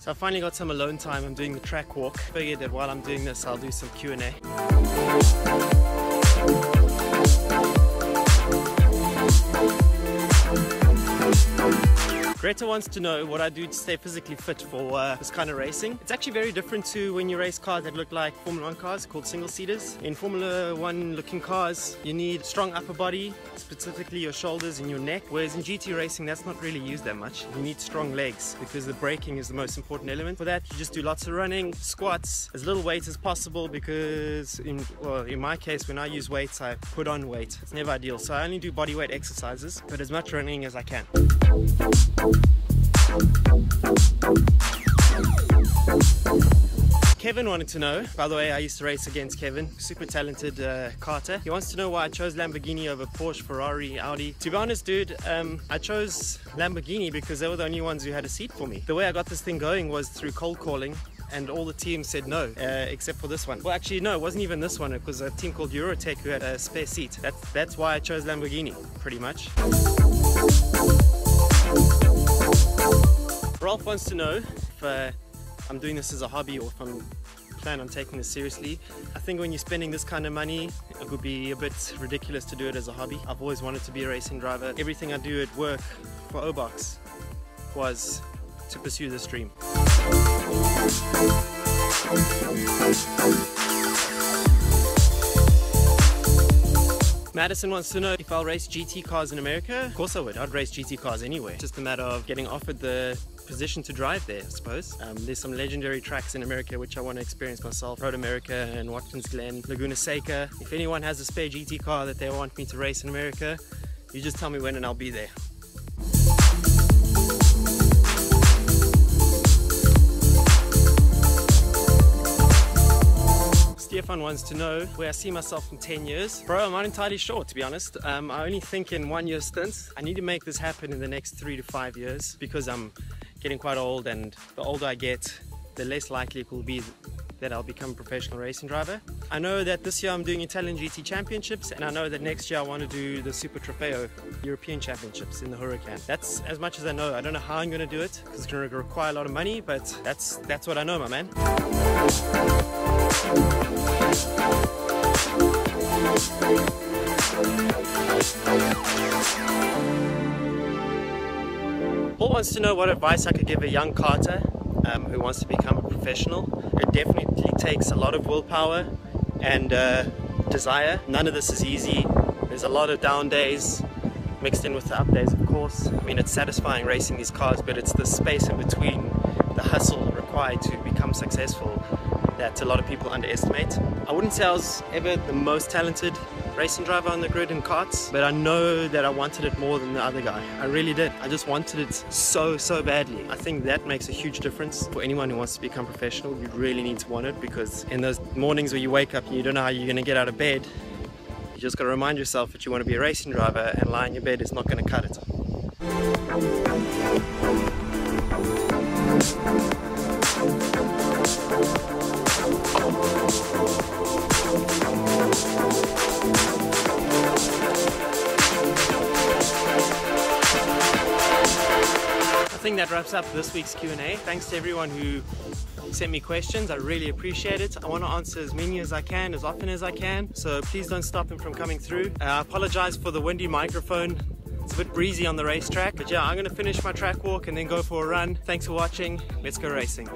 So I finally got some alone time. I'm doing the track walk. Figured that while I'm doing this, I'll do some Q&A. Greta wants to know what I do to stay physically fit for this kind of racing. It's actually very different to when you race cars that look like Formula 1 cars called single-seaters. In Formula 1 looking cars, you need strong upper body, specifically your shoulders and your neck, whereas in GT racing that's not really used that much. You need strong legs because the braking is the most important element. For that you just do lots of running, squats, as little weight as possible, because in my case when I use weights I put on weight. It's never ideal, so I only do body weight exercises, but as much running as I can. Kevin wanted to know, by the way, I used to race against Kevin, super talented karter. He wants to know why I chose Lamborghini over Porsche, Ferrari, Audi. To be honest, dude, I chose Lamborghini because they were the only ones who had a seat for me. The way I got this thing going was through cold calling, and all the teams said no, except for this one. Well, actually, no, it wasn't even this one. It was a team called Eurotech who had a spare seat. That's why I chose Lamborghini, pretty much. Rolf wants to know if I'm doing this as a hobby or if I'm planning on taking this seriously. I think when you're spending this kind of money, it would be a bit ridiculous to do it as a hobby. I've always wanted to be a racing driver. Everything I do at work for O-Box was to pursue this dream. Madison wants to know if I'll race GT cars in America. Of course I would. I'd race GT cars anywhere. Just a matter of getting offered the position to drive there, I suppose. There's some legendary tracks in America which I want to experience myself. Road America and Watkins Glen, Laguna Seca. If anyone has a spare GT car that they want me to race in America, you just tell me when and I'll be there. Stefan wants to know where I see myself in 10 years. Bro, I'm not entirely sure, to be honest. I only think in 1 year stints. I need to make this happen in the next 3 to 5 years because I'm getting quite old, and the older I get, the less likely it will be that I'll become a professional racing driver. I know that this year I'm doing Italian GT Championships, and I know that next year I want to do the Super Trofeo European Championships in the Huracan. That's as much as I know. I don't know how I'm going to do it because it's going to require a lot of money, but that's what I know, my man. Paul wants to know what advice I could give a young karter who wants to become a professional. It definitely takes a lot of willpower and desire. None of this is easy. There's a lot of down days mixed in with the up days, of course. I mean, it's satisfying racing these cars, but it's the space in between, the hustle required to become successful, that a lot of people underestimate. I wouldn't say I was ever the most talented racing driver on the grid in karts, but I know that I wanted it more than the other guy. I really did. I just wanted it so badly. I think that makes a huge difference for anyone who wants to become professional. You really need to want it, because in those mornings where you wake up and you don't know how you're going to get out of bed, you just got to remind yourself that you want to be a racing driver, and lying in your bed is not going to cut it. I think that wraps up this week's Q&A. Thanks to everyone who sent me questions. I really appreciate it. I want to answer as many as I can, as often as I can, so please don't stop them from coming through. I apologize for the windy microphone. It's a bit breezy on the racetrack, but yeah, I'm going to finish my track walk and then go for a run. Thanks for watching. Let's go racing.